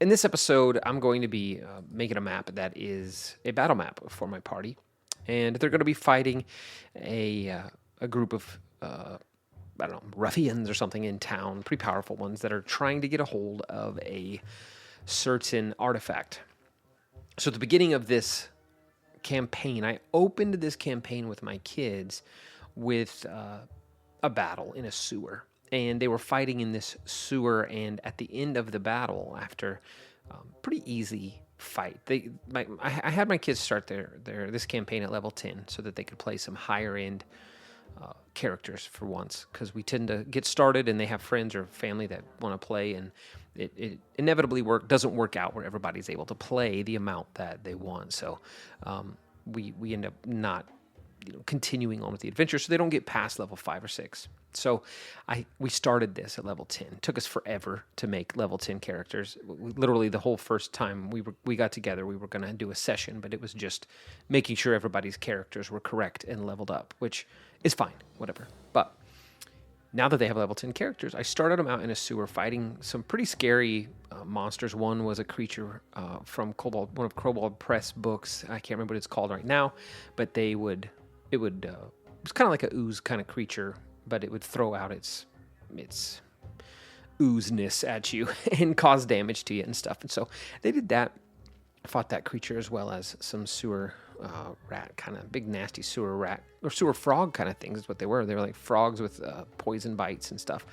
in this episode, I'm going to be making a map that is a battle map for my party, and they're going to be fighting a group of I don't know, ruffians or something in town, pretty powerful ones that are trying to get a hold of a certain artifact. So at the beginning of this campaign, I opened this campaign with my kids with a battle in a sewer. And they were fighting in this sewer, and at the end of the battle, after pretty easy fight, I had my kids start this campaign at level 10 so that they could play some higher end characters for once, because we tend to get started and they have friends or family that want to play, and it inevitably doesn't work out where everybody's able to play the amount that they want. So we end up not continuing on with the adventure, so they don't get past level 5 or 6. So we started this at level 10. It took us forever to make level 10 characters. Literally the whole first time we got together, we were going to do a session, but it was just making sure everybody's characters were correct and leveled up, which is fine, whatever. But now that they have level 10 characters, I started them out in a sewer fighting some pretty scary monsters. One was a creature from one of Kobold Press books. I can't remember what it's called right now, but it was kind of like a ooze kind of creature, but it would throw out its oozeness at you and cause damage to you and stuff. And so they did that, fought that creature, as well as some sewer rat, kind of big nasty sewer rat or sewer frog kind of things is what they were. They were like frogs with poison bites and stuff.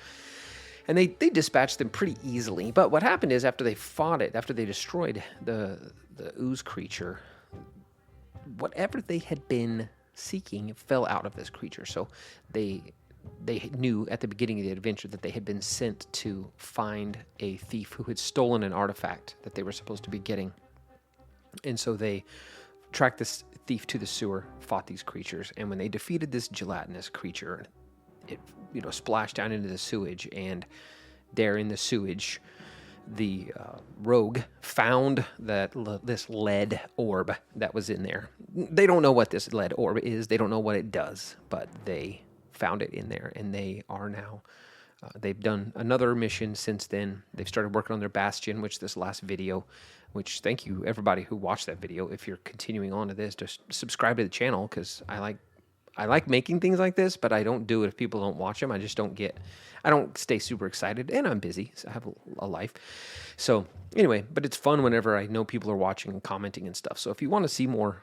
And they dispatched them pretty easily. But what happened is, after they fought it, after they destroyed the ooze creature, whatever they had been seeking fell out of this creature. So they knew at the beginning of the adventure that they had been sent to find a thief who had stolen an artifact that they were supposed to be getting. And so they tracked this thief to the sewer, fought these creatures, and when they defeated this gelatinous creature, it splashed down into the sewage, and there in the sewage, the rogue found this lead orb that was in there. They don't know what this lead orb is. They don't know what it does, but they found it in there, and they are now they've done another mission since then. They've started working on their bastion, which this last video, which thank you everybody who watched that video. If you're continuing on to this, just subscribe to the channel, because I like making things like this, but I don't do it if people don't watch them. I don't stay super excited, and I'm busy, so I have a life. So anyway, but it's fun whenever I know people are watching and commenting and stuff. So if you want to see more,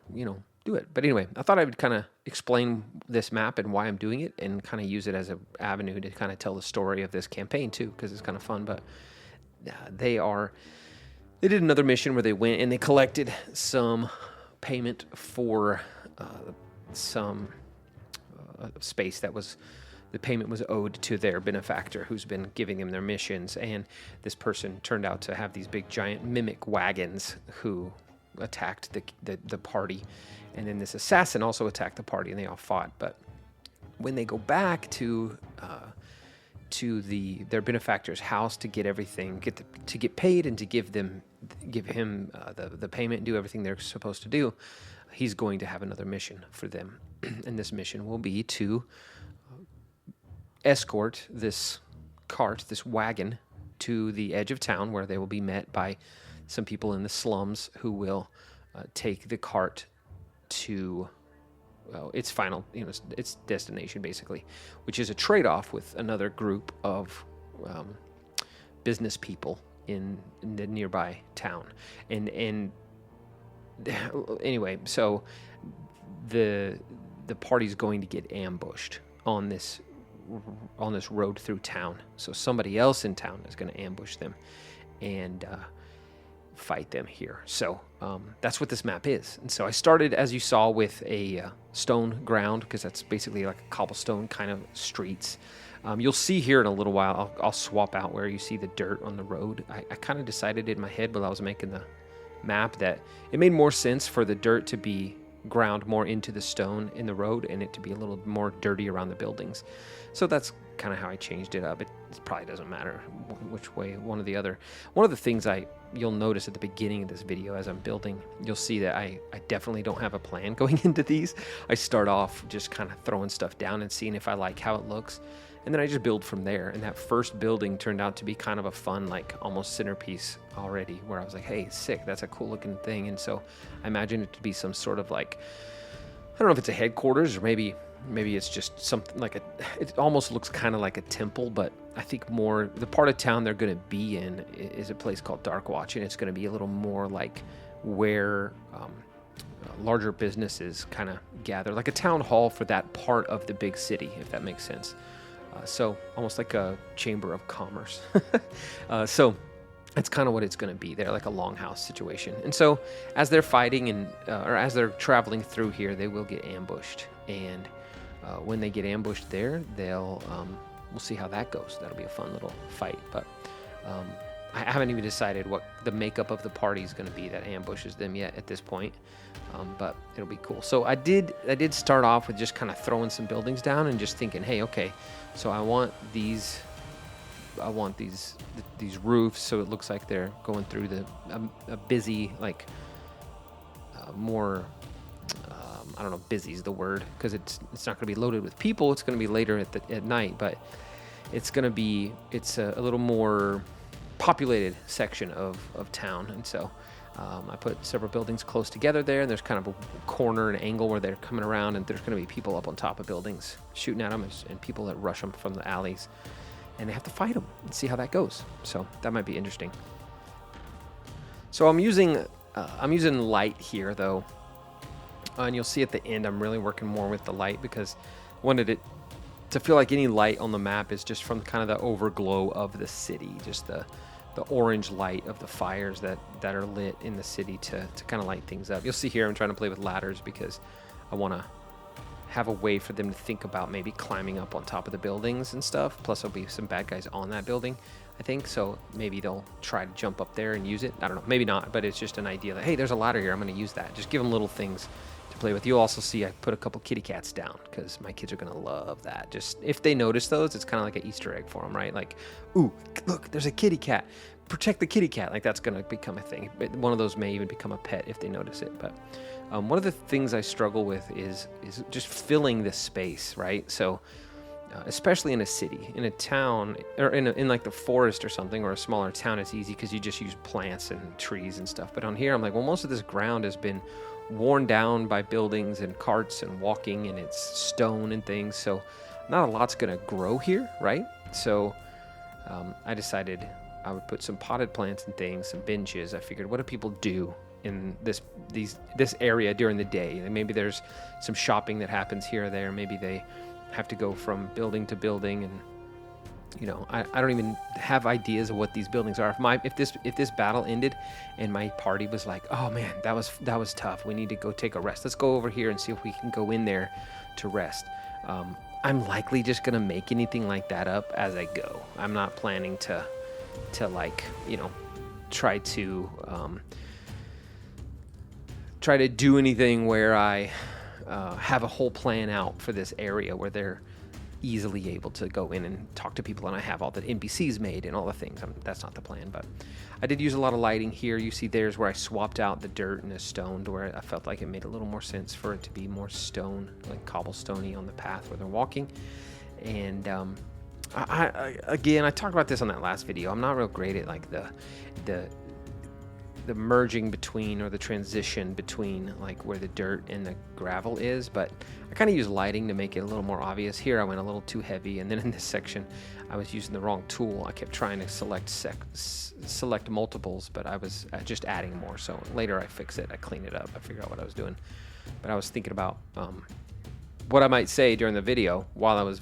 do it. But anyway, I thought I would kind of explain this map and why I'm doing it, and kind of use it as an avenue to kind of tell the story of this campaign too, because it's kind of fun. But they did another mission where they went and they collected some payment for some space that the payment was owed to their benefactor who's been giving them their missions. And this person turned out to have these big giant mimic wagons who attacked the party. And then this assassin also attacked the party, and they all fought. But when they go back to their benefactor's house to get everything, to get paid, and to give him the payment, and do everything they're supposed to do, he's going to have another mission for them. And this mission will be to escort this wagon, to the edge of town, where they will be met by some people in the slums who will take the cart to its final, its destination, basically, which is a trade-off with another group of business people in the nearby town. And anyway, so the party's going to get ambushed on this road through town. So somebody else in town is going to ambush them and fight them here. So that's what this map is. And so I started, as you saw, with a stone ground, because that's basically like a cobblestone kind of streets. You'll see here in a little while, I'll swap out where you see the dirt on the road. I kind of decided in my head while I was making the map that it made more sense for the dirt to be ground more into the stone in the road, and it to be a little more dirty around the buildings. So that's kind of how I changed it up. It probably doesn't matter which way, one or the other. One of the things you'll notice at the beginning of this video as I'm building, you'll see that I definitely don't have a plan going into these. I start off just kind of throwing stuff down and seeing if I like how it looks. and then I just build from there. And that first building turned out to be kind of a fun, like almost centerpiece already, where I was like, hey, sick, that's a cool looking thing. And so I imagine it to be some sort of like, I don't know if it's a headquarters or maybe it's just something like it almost looks kind of like a temple, but I think more the part of town they're going to be in is a place called Darkwatch, and it's going to be a little more like where larger businesses kind of gather, like a town hall for that part of the big city, if that makes sense. So almost like a chamber of commerce. So that's kind of what it's going to be there, like a longhouse situation. And so as they're fighting or as they're traveling through here, they will get ambushed. And when they get ambushed there, we'll see how that goes. That'll be a fun little fight. But I haven't even decided what the makeup of the party is going to be that ambushes them yet at this point. But it'll be cool. So I did start off with just kind of throwing some buildings down and just thinking, hey, okay, so I want these roofs so it looks like they're going through a busy, like more I don't know, busy is the word, because it's not going to be loaded with people. It's going to be later at night, but it's a little more populated section of town. And so I put several buildings close together there, and there's kind of a corner and angle where they're coming around, and there's going to be people up on top of buildings shooting at them, and people that rush them from the alleys, and they have to fight them and see how that goes. So that might be interesting. So I'm using light here though, and you'll see at the end I'm really working more with the light because I wanted it to feel like any light on the map is just from kind of the overglow of the city, just the orange light of the fires that are lit in the city to kind of light things up. You'll see here I'm trying to play with ladders because I want to have a way for them to think about maybe climbing up on top of the buildings and stuff. Plus there'll be some bad guys on that building, I think, so maybe they'll try to jump up there and use it. I don't know, maybe not, but it's just an idea that, hey, there's a ladder here, I'm going to use that. Just give them little things to play with. You'll also see I put a couple kitty cats down because my kids are going to love that. Just if they notice those, it's kind of like an Easter egg for them, right? Like, ooh, look, there's a kitty cat. Protect the kitty cat. Like that's going to become a thing. One of those may even become a pet if they notice it. But one of the things I struggle with is just filling this space, right? So especially in a city, in a town, or in like the forest or something, or a smaller town, it's easy because you just use plants and trees and stuff. But on here, I'm like, well, most of this ground has been worn down by buildings and carts and walking, and it's stone and things. So not a lot's going to grow here, right? So I decided I would put some potted plants and things, some benches. I figured, what do people do in this area during the day? And maybe there's some shopping that happens here or there. Maybe they have to go from building to building, and you know, I don't even have ideas of what these buildings are. If this battle ended and my party was like, oh man, that was tough, we need to go take a rest, let's go over here and see if we can go in there to rest. I'm likely just gonna make anything like that up as I go. I'm not planning to like, you know, try to do anything where I have a whole plan out for this area where they're easily able to go in and talk to people and I have all the NPCs made and all the things. That's not the plan, but I did use a lot of lighting here. You see there's where I swapped out the dirt and the stone to where I felt like it made a little more sense for it to be more stone, like cobblestoney on the path where they're walking. And I talked about this on that last video. I'm not real great at like the merging between, or the transition between, like where the dirt and the gravel is, but I kind of use lighting to make it a little more obvious. Here I went a little too heavy, and then in this section I was using the wrong tool. I kept trying to select multiples, but I was just adding more. So later I fix it, I clean it up, I figure out what I was doing. But I was thinking about what I might say during the video while I was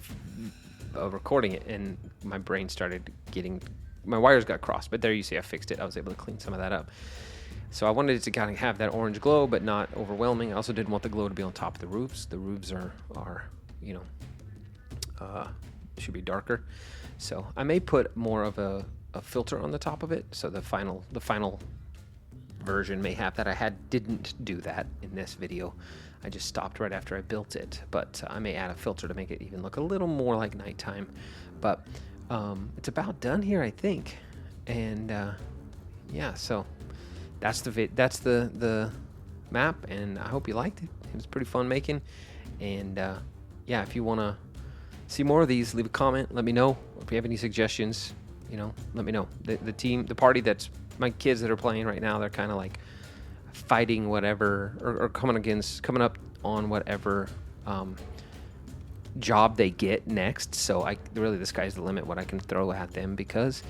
recording it, and my brain started my wires got crossed, but there you see I fixed it. I was able to clean some of that up. So I wanted it to kind of have that orange glow, but not overwhelming. I also didn't want the glow to be on top of the roofs. The roofs are you know, should be darker. So I may put more of a filter on the top of it. So the final version may have that. Didn't do that in this video. I just stopped right after I built it, but I may add a filter to make it even look a little more like nighttime. But it's about done here, I think. And yeah, so that's the map, and I hope you liked it. It was pretty fun making. And yeah, if you want to see more of these, leave a comment. Let me know if you have any suggestions. You know, let me know. The party that's my kids that are playing right now, they're kind of like fighting whatever or coming up on whatever job they get next. So really the sky's the limit what I can throw at them, because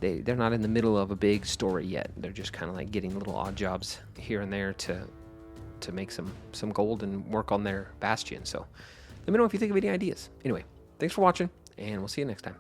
they're not in the middle of a big story yet. They're just kind of like getting little odd jobs here and there to make some gold and work on their bastion. So let me know if you think of any ideas. Anyway, thanks for watching, and we'll see you next time.